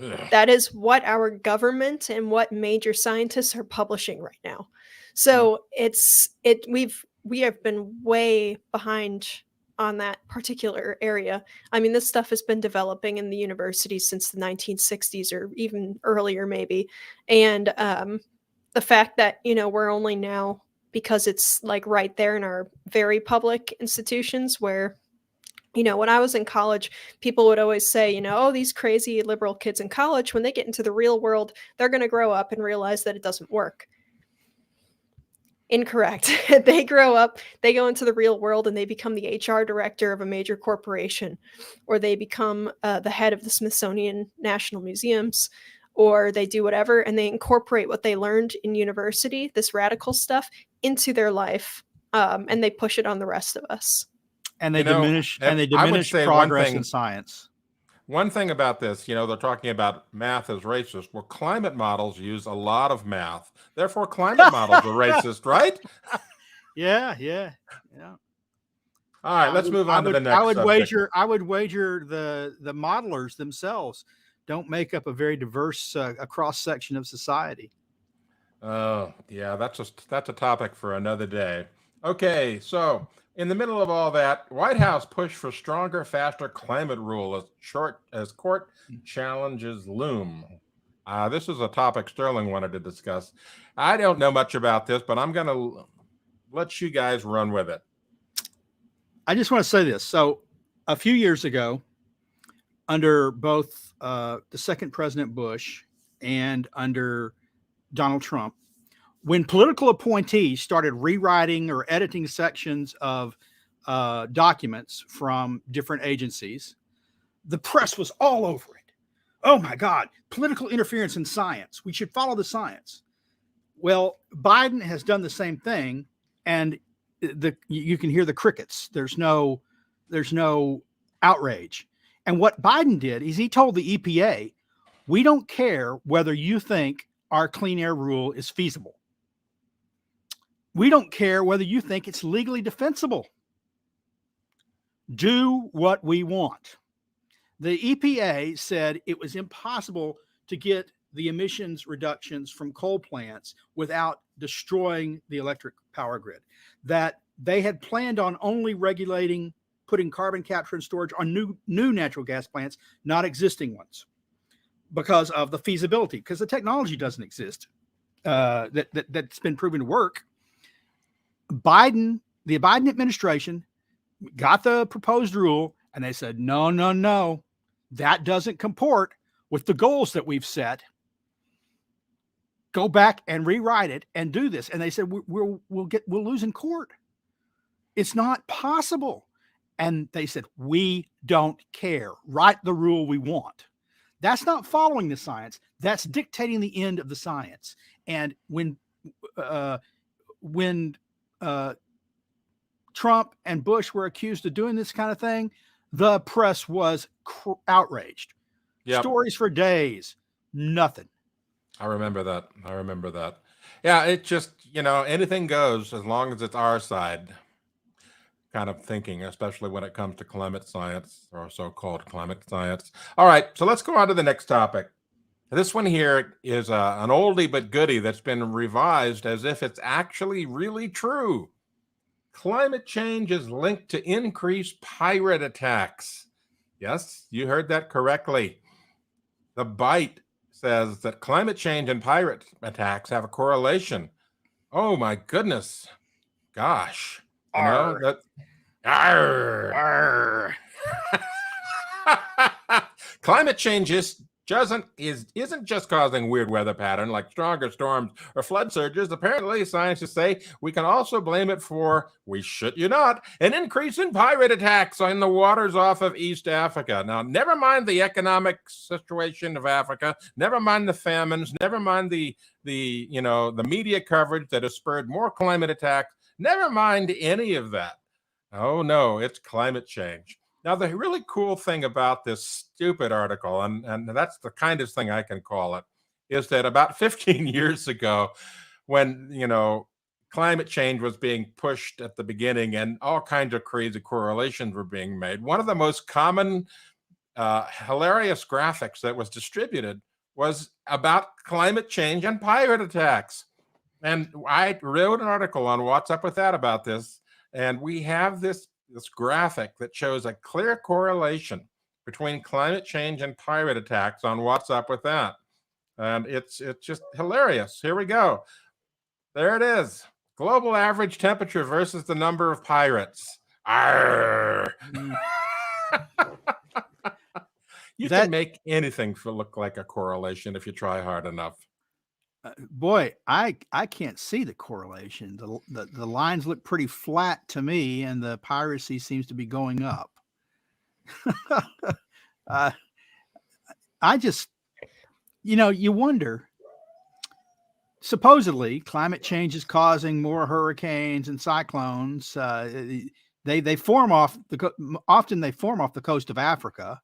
Ugh. That is what our government and what major scientists are publishing right now. So we have been way behind on that particular area. I mean, this stuff has been developing in the universities since the 1960s, or even earlier maybe. And the fact that, we're only now, because it's like right there in our very public institutions where, when I was in college, people would always say, oh, these crazy liberal kids in college, when they get into the real world, they're going to grow up and realize that it doesn't work. Incorrect. They grow up, they go into the real world, and they become the HR director of a major corporation, or they become the head of the Smithsonian National Museums, or they do whatever, and they incorporate what they learned in university, this radical stuff, into their life, and they push it on the rest of us. And they diminish progress in science. One thing about this, they're talking about math as racist. Well, climate models use a lot of math. Therefore, climate models are racist, right? Yeah. All right, let's move on to the next subject. I would wager the modelers themselves don't make up a very diverse cross section of society. Oh, yeah, that's a topic for another day. Okay, so in the middle of all that, White House push for stronger, faster climate rule as court challenges loom. This is a topic Sterling wanted to discuss. I don't know much about this, but I'm going to let you guys run with it. I just want to say this. So a few years ago, under both the second President Bush and under Donald Trump, when political appointees started rewriting or editing sections of documents from different agencies, the press was all over it. Oh my God, political interference in science. We should follow the science. Well, Biden has done the same thing, and you can hear the crickets. There's no outrage. And what Biden did is he told the EPA, we don't care whether you think our clean air rule is feasible. We don't care whether you think it's legally defensible. Do what we want. The EPA said it was impossible to get the emissions reductions from coal plants without destroying the electric power grid. That they had planned on only regulating, putting carbon capture and storage on new natural gas plants, not existing ones, because of the feasibility, because the technology doesn't exist that's been proven to work. The Biden administration got the proposed rule, and they said, no, that doesn't comport with the goals that we've set. Go back and rewrite it and do this. And they said, we'll lose in court. It's not possible. And they said, we don't care. Write the rule we want. That's not following the science. That's dictating the end of the science. And when Trump and Bush were accused of doing this kind of thing, the press was outraged. Yep. Stories for days, nothing. I remember that. Yeah, it just, anything goes as long as it's our side kind of thinking, especially when it comes to climate science, or so-called climate science. All right, so let's go on to the next topic. This one here is an oldie but goodie that's been revised as if it's actually really true. Climate change is linked to increased pirate attacks. Yes, you heard that correctly. The Bite says that climate change and pirate attacks have a correlation. Oh my goodness. Gosh. Arr. Arr. Climate change isn't just causing weird weather pattern like stronger storms or flood surges. Apparently, scientists say we can also blame it for, we shit you not, an increase in pirate attacks on the waters off of East Africa. Now, never mind the economic situation of Africa, never mind the famines, never mind the media coverage that has spurred more climate attacks, never mind any of that. Oh no, it's climate change. Now, the really cool thing about this stupid article, and that's the kindest thing I can call it, is that about 15 years ago, when, climate change was being pushed at the beginning and all kinds of crazy correlations were being made, one of the most common hilarious graphics that was distributed was about climate change and pirate attacks. And I wrote an article on What's Up With That about this, and we have this graphic that shows a clear correlation between climate change and pirate attacks on What's Up With That. And it's just hilarious. Here we go. There it is. Global average temperature versus the number of pirates. Arr. You can make anything look like a correlation if you try hard enough. Boy, I can't see the correlation. The lines look pretty flat to me, and the piracy seems to be going up. I just, you wonder. Supposedly, climate change is causing more hurricanes and cyclones. They form off often they form off the coast of Africa.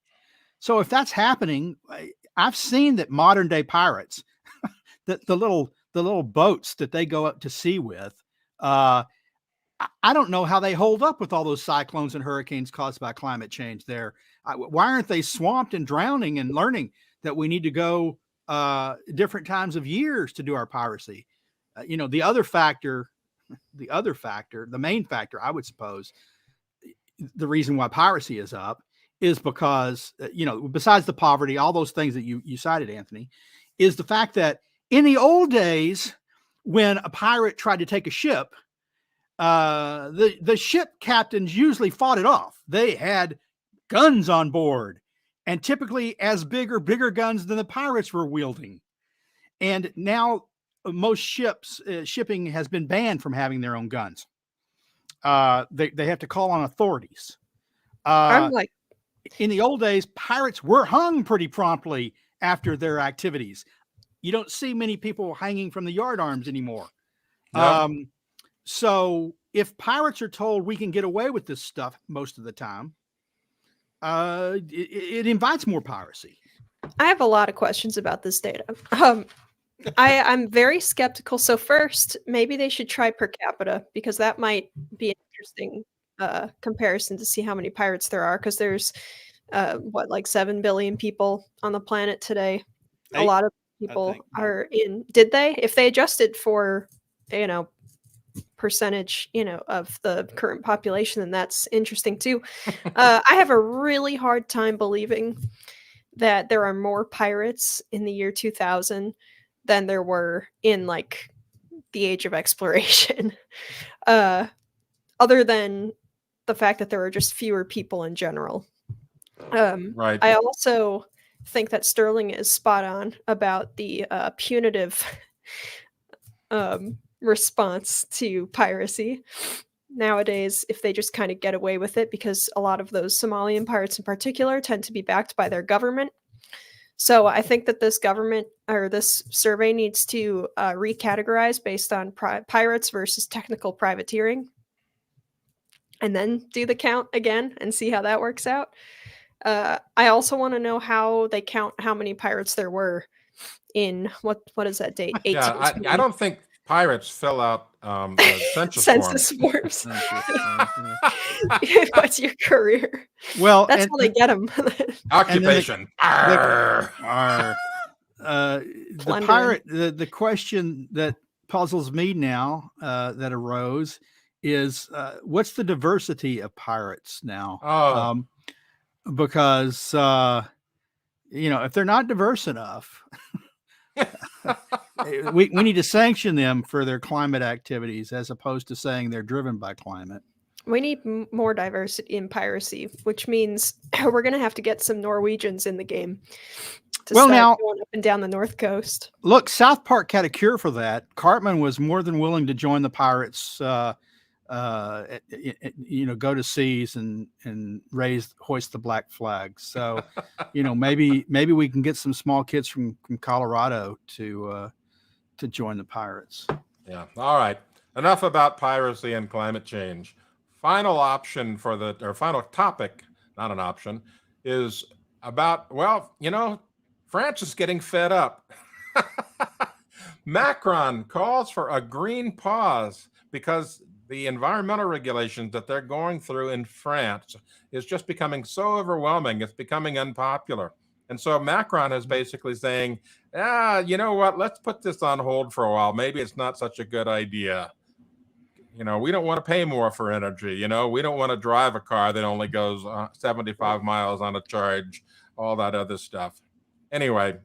So if that's happening, I've seen that modern day pirates. The little boats that they go up to sea with, I don't know how they hold up with all those cyclones and hurricanes caused by climate change there. Why aren't they swamped and drowning and learning that we need to go different times of years to do our piracy? The main factor, I would suppose, the reason why piracy is up is because, besides the poverty, all those things that you cited, Anthony, is the fact that in the old days, when a pirate tried to take a ship, the ship captains usually fought it off. They had guns on board, and typically as bigger guns than the pirates were wielding. And now most shipping has been banned from having their own guns. They have to call on authorities. In the old days, pirates were hung pretty promptly after their activities. You don't see many people hanging from the yardarms anymore. No. So if pirates are told we can get away with this stuff most of the time, it invites more piracy. I have a lot of questions about this data. I'm very skeptical. So first, maybe they should try per capita, because that might be an interesting comparison to see how many pirates there are, because there's 7 billion people on the planet today. A lot of people think. are in. Did they? If they adjusted for, percentage, of the current population, then that's interesting too. I have a really hard time believing that there are more pirates in the year 2000 than there were in like the age of exploration. Other than the fact that there are just fewer people in general. Right. I also think that Sterling is spot on about the punitive response to piracy. Nowadays, if they just kind of get away with it, because a lot of those Somalian pirates in particular tend to be backed by their government. So I think that this government or this survey needs to recategorize based on pirates versus technical privateering, and then do the count again and see how that works out. I also want to know how they count how many pirates there were in what is that date? Yeah, I don't think pirates fill out census forms. forms. What's your career? Well, That's how they get them. Occupation. Arr. The pirate. The question that puzzles me now that arose is what's the diversity of pirates now? Oh. Because if they're not diverse enough, we need to sanction them for their climate activities as opposed to saying they're driven by climate. We need more diversity in piracy, which means we're going to have to get some Norwegians in the game to start going up and down the North Coast. Look, South Park had a cure for that. Cartman was more than willing to join the pirates, go to seas and hoist the black flag. So, maybe we can get some small kids from Colorado to join the pirates. Yeah. All right. Enough about piracy and climate change. Final option final topic, not an option, is about, France is getting fed up. Macron calls for a green pause because the environmental regulations that they're going through in France is just becoming so overwhelming. It's becoming unpopular. And so Macron is basically saying, you know what, let's put this on hold for a while. Maybe it's not such a good idea. We don't want to pay more for energy. We don't want to drive a car that only goes 75 miles on a charge, all that other stuff. Anyway,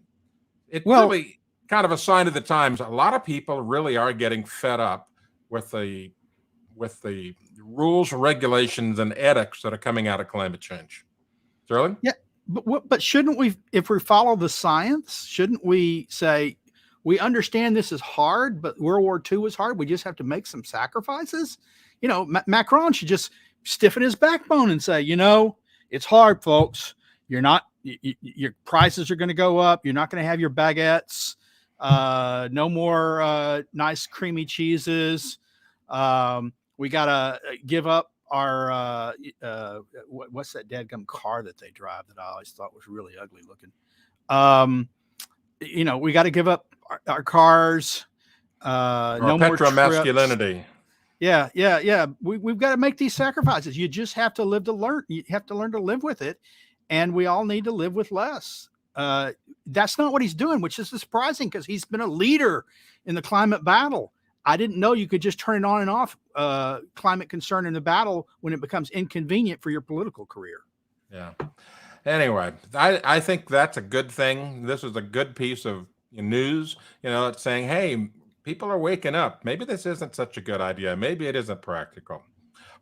it's really kind of a sign of the times. A lot of people really are getting fed up with the rules, regulations, and edicts that are coming out of climate change. Sterling? Yeah, but shouldn't we, if we follow the science, shouldn't we say, we understand this is hard, but World War II was hard. We just have to make some sacrifices. Macron should just stiffen his backbone and say, it's hard, folks. Your prices are going to go up. You're not going to have your baguettes. No more nice creamy cheeses. We got to give up our, what's that dadgum car that they drive that I always thought was really ugly looking. We got to give up our cars. No more masculinity. Yeah. We've got to make these sacrifices. You just have to learn. You have to learn to live with it. And we all need to live with less. That's not what he's doing, which is surprising because he's been a leader in the climate battle. I didn't know you could just turn it on and off climate concern in the battle when it becomes inconvenient for your political career. Yeah. Anyway, I think that's a good thing. This is a good piece of news. It's saying, hey, people are waking up. Maybe this isn't such a good idea. Maybe it isn't practical.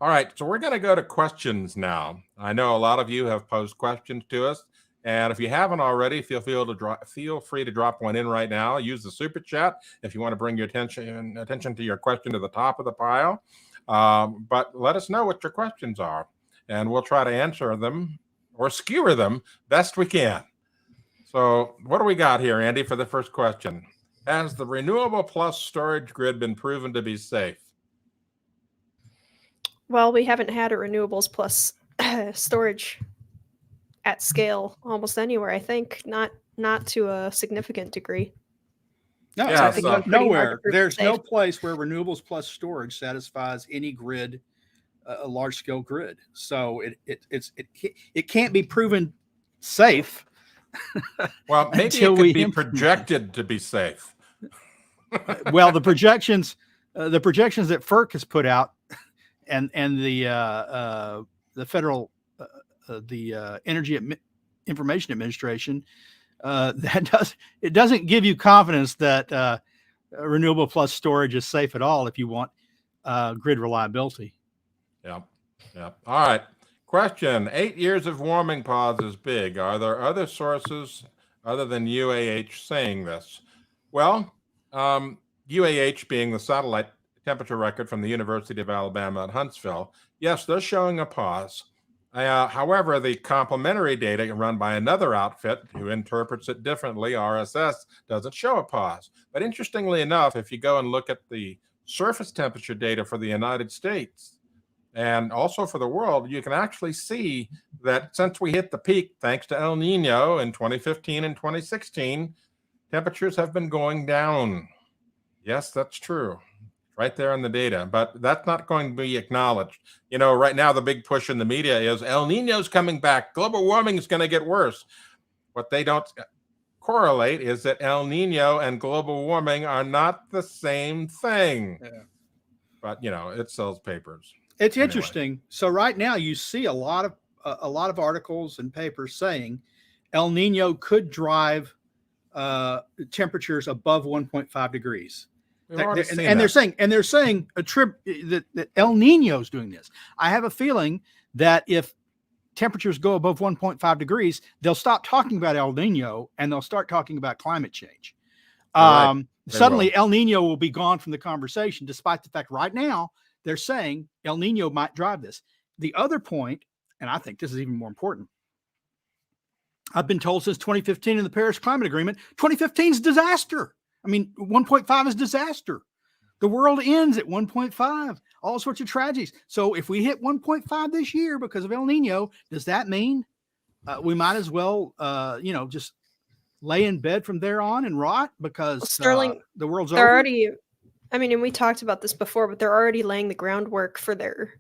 All right, so we're going to go to questions now. I know a lot of you have posed questions to us, and if you haven't already, feel free to drop one in right now. Use the super chat if you want to bring your attention to your question to the top of the pile. But let us know what your questions are, and we'll try to answer them or skewer them best we can. So what do we got here, Andy, for the first question? Has the renewable plus storage grid been proven to be safe? Well, we haven't had a renewables plus storage at scale almost anywhere. I think not to a significant degree. No, Yeah, I think nowhere. There's safe. no place where renewables plus storage satisfies any grid, a large scale grid. So it can't be proven safe Well, maybe Until it could we be implement it. projected to be safe. Well, the projections that FERC has put out, and the federal Energy Information Administration, it doesn't give you confidence that renewable plus storage is safe at all if you want grid reliability. Yeah. Yeah. All right. Question: 8 years of warming pause is big. Are there other sources other than UAH saying this? Well, UAH being the satellite temperature record from the University of Alabama at Huntsville, yes, they're showing a pause. However, the complementary data run by another outfit who interprets it differently, RSS, doesn't show a pause. But interestingly enough, if you go and look at the surface temperature data for the United States and also for the world, you can actually see that since we hit the peak, thanks to El Nino in 2015 and 2016, temperatures have been going down. Yes, that's true. Right there in the data, but that's not going to be acknowledged. You know, right now the big push in the media is El Nino's coming back. Global warming is going to get worse. What they don't correlate is that El Nino and global warming are not the same thing. Yeah. But, you know, it sells papers. It's Anyway. interesting. So right now you see a lot of articles and papers saying El Nino could drive temperatures above 1.5 degrees. They're saying that El Nino's doing this. I have a feeling that if temperatures go above 1.5 degrees, they'll stop talking about El Nino and they'll start talking about climate change. Right. Suddenly El Nino will be gone from the conversation, despite the fact right now they're saying El Nino might drive this. The other point, and I think this is even more important, I've been told since 2015 in the Paris Climate Agreement, 2015 is disaster. I mean, 1.5 is disaster. The world ends at 1.5, all sorts of tragedies. So if we hit 1.5 this year because of El Nino, does that mean we might as well, just lay in bed from there on and rot because Sterling, the world's they're over? already, I mean, and we talked about this before, but they're already laying the groundwork for their,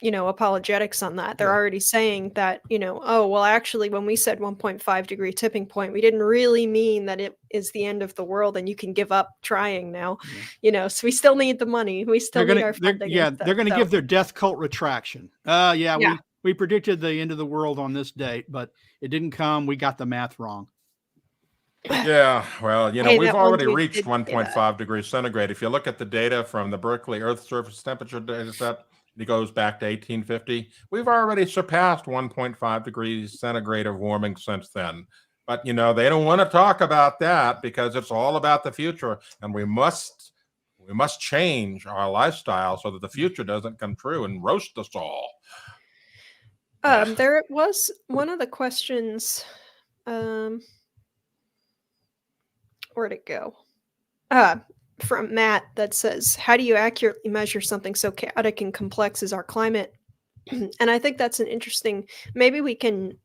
apologetics on that. They're already saying that, oh, well, actually, when we said 1.5 degree tipping point, we didn't really mean that it is the end of the world and you can give up trying now, so we still need the money. We still need our funding. They're going to give their death cult retraction. We predicted the end of the world on this date, but it didn't come. We got the math wrong. Yeah, well, Hey, we've that already one reached did say 1.5 degrees centigrade. If you look at the data from the Berkeley Earth surface temperature data set, it goes back to 1850. We've already surpassed 1.5 degrees centigrade of warming since then. But, they don't want to talk about that because it's all about the future. And we must change our lifestyle so that the future doesn't come true and roast us all. There was one of the questions. Where'd it go? From Matt that says, how do you accurately measure something so chaotic and complex as our climate? And I think that's an interesting, maybe we can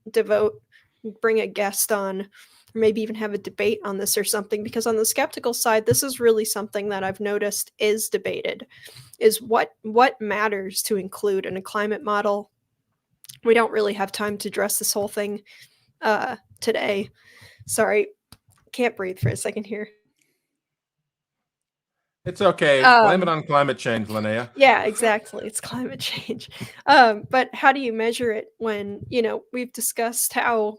bring a guest on, or maybe even have a debate on this or something, because on the skeptical side, this is really something that I've noticed is debated, is what matters to include in a climate model. We don't really have time to address this whole thing today. Sorry, can't breathe for a second here. It's okay. Blame it on climate change, Linnea. Yeah, exactly. It's climate change. But how do you measure it when, we've discussed how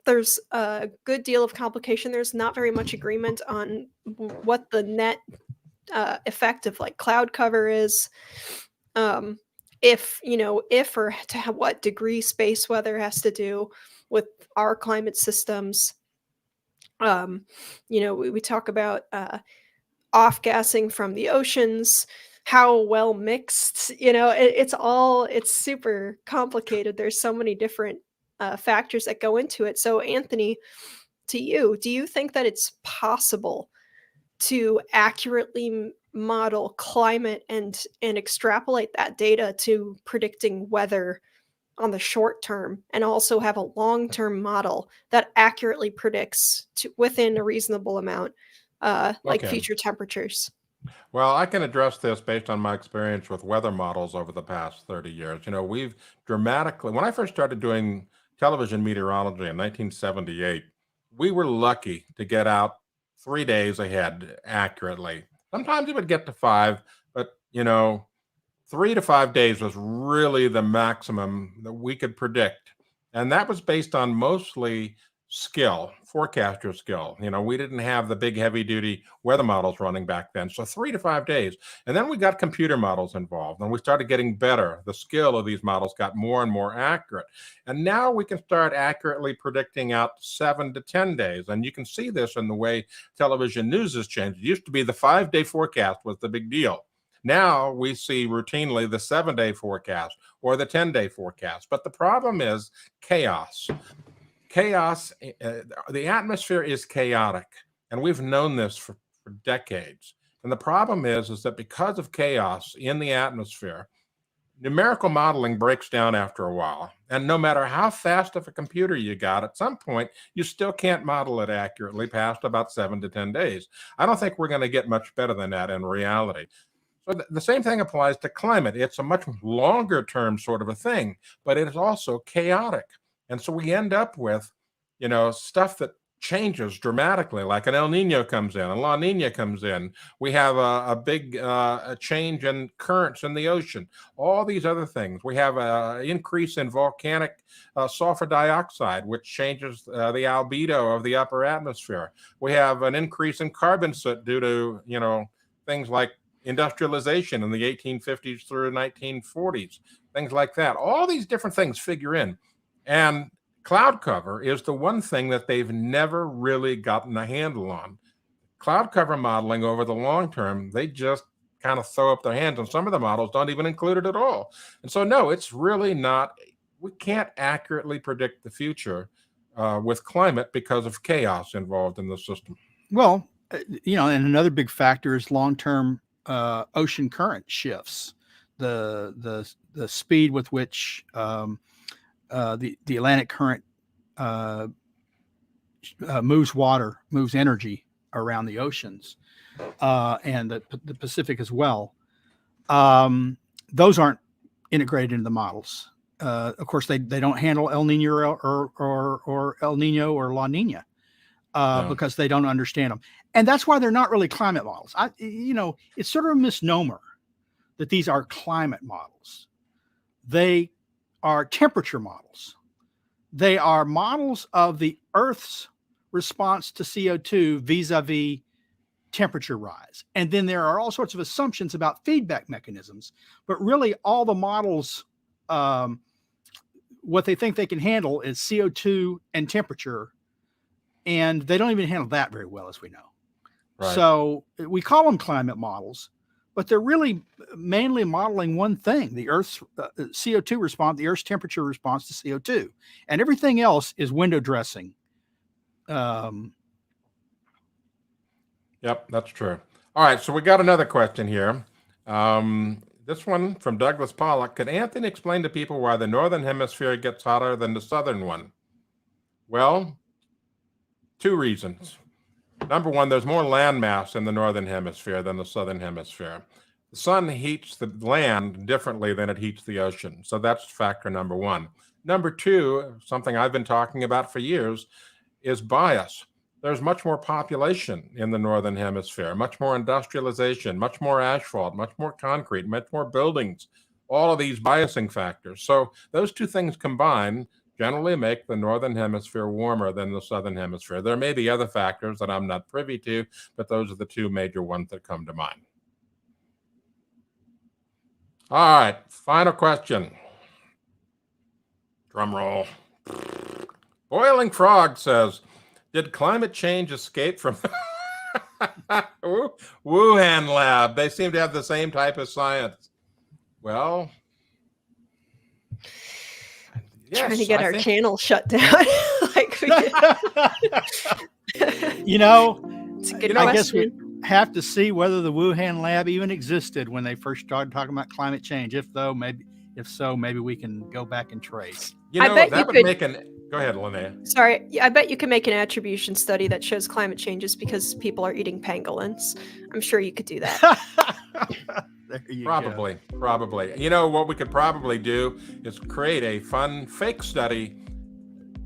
there's a good deal of complication. There's not very much agreement on what the net effect of cloud cover is. If or to what degree space weather has to do with our climate systems. We talk about off-gassing from the oceans, how well mixed, it's super complicated. There's so many different factors that go into it. So Anthony, to you, do you think that it's possible to accurately model climate and extrapolate that data to predicting weather on the short term and also have a long-term model that accurately predicts within a reasonable amount future temperatures? Well, I can address this based on my experience with weather models over the past 30 years. We've dramatically, when I first started doing television meteorology in 1978, we were lucky to get out 3 days ahead accurately. Sometimes it would get to 5, but 3 to 5 days was really the maximum that we could predict. And that was based on mostly skill, forecaster skill. We didn't have the big heavy duty weather models running back then. So 3 to 5 days. And then we got computer models involved and we started getting better. The skill of these models got more and more accurate. And now we can start accurately predicting out 7 to 10 days. And you can see this in the way television news has changed. It used to be the 5-day forecast was the big deal. Now we see routinely the 7-day forecast or the 10-day forecast. But the problem is chaos. The atmosphere is chaotic, and we've known this for decades. And the problem is that because of chaos in the atmosphere, numerical modeling breaks down after a while. And no matter how fast of a computer you got, at some point, you still can't model it accurately past about 7 to 10 days. I don't think we're going to get much better than that in reality. So the same thing applies to climate. It's a much longer term sort of a thing, but it is also chaotic. And so we end up with, stuff that changes dramatically, like an El Nino comes in, a La Nina comes in. We have a big a change in currents in the ocean, all these other things. We have an increase in volcanic sulfur dioxide, which changes the albedo of the upper atmosphere. We have an increase in carbon soot due to, things like industrialization in the 1850s through 1940s, things like that. All these different things figure in. And cloud cover is the one thing that they've never really gotten a handle on. Cloud cover modeling over the long term, they just kind of throw up their hands, and some of the models don't even include it at all. And so, no, it's really not, we can't accurately predict the future with climate because of chaos involved in the system. Well, and another big factor is long-term ocean current shifts, the speed with which the Atlantic current moves energy around the oceans, and the Pacific as well. Those aren't integrated into the models. Of course, they don't handle El Nino or El Nino or La Nina because they don't understand them, and that's why they're not really climate models. It's sort of a misnomer that these are climate models. They are temperature models. They are models of the Earth's response to CO2 vis-a-vis temperature rise. And then there are all sorts of assumptions about feedback mechanisms, but really all the models, what they think they can handle is CO2 and temperature, and they don't even handle that very well, as we know. Right. So we call them climate models, but they're really mainly modeling one thing: the Earth's CO2 response, the Earth's temperature response to CO2, and everything else is window dressing. Yep, that's true. All right, so we got another question here. This one from Douglas Pollock. Could Anthony explain to people why the northern hemisphere gets hotter than the southern one? Well, 2 reasons. Number one, there's more land mass in the northern hemisphere than the southern hemisphere. The sun heats the land differently than it heats the ocean. So that's factor number one. Number two, something I've been talking about for years, is bias. There's much more population in the northern hemisphere, much more industrialization, much more asphalt, much more concrete, much more buildings, all of these biasing factors. So those 2 things combined generally make the northern hemisphere warmer than the southern hemisphere. There may be other factors that I'm not privy to, but those are the 2 major ones that come to mind. All right, final question. Drum roll. Boiling Frog says, did climate change escape from Wuhan lab? They seem to have the same type of science. Well, yes, trying to get our channel shut down. It's a good question. I guess we have to see whether the Wuhan lab even existed when they first started talking about climate change. If so, maybe we can go back and trace. Go ahead, Linnea. Sorry, I bet you can make an attribution study that shows climate change is because people are eating pangolins. I'm sure you could do that. There you Probably. What we could probably do is create a fun fake study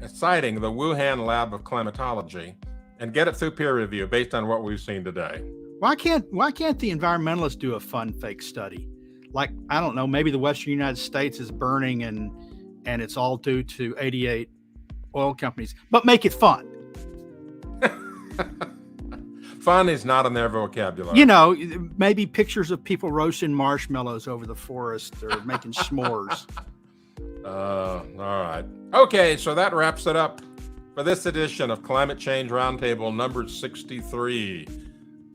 citing the Wuhan Lab of Climatology, and get it through peer review based on what we've seen today. Why can't the environmentalists do a fun fake study? Like, I don't know, maybe the Western United States is burning and it's all due to 88 oil companies, but make it fun. Fun is not in their vocabulary. You know, maybe pictures of people roasting marshmallows over the forest or making s'mores. All right. Okay, so that wraps it up for this edition of Climate Change Roundtable number 63.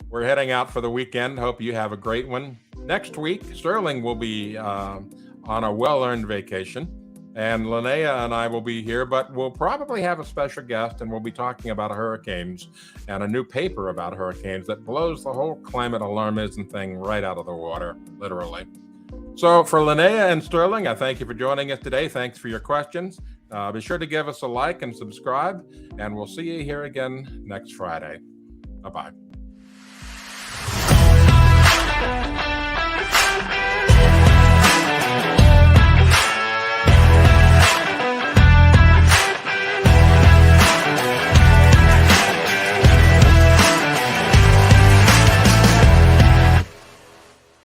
We're heading out for the weekend. Hope you have a great one. Next week, Sterling will be on a well-earned vacation, and Linnea and I will be here, but we'll probably have a special guest, and we'll be talking about hurricanes and a new paper about hurricanes that blows the whole climate alarmism thing right out of the water, literally. So for Linnea and Sterling, I thank you for joining us today. Thanks for your questions. Be sure to give us a like and subscribe, and we'll see you here again next Friday. Bye-bye.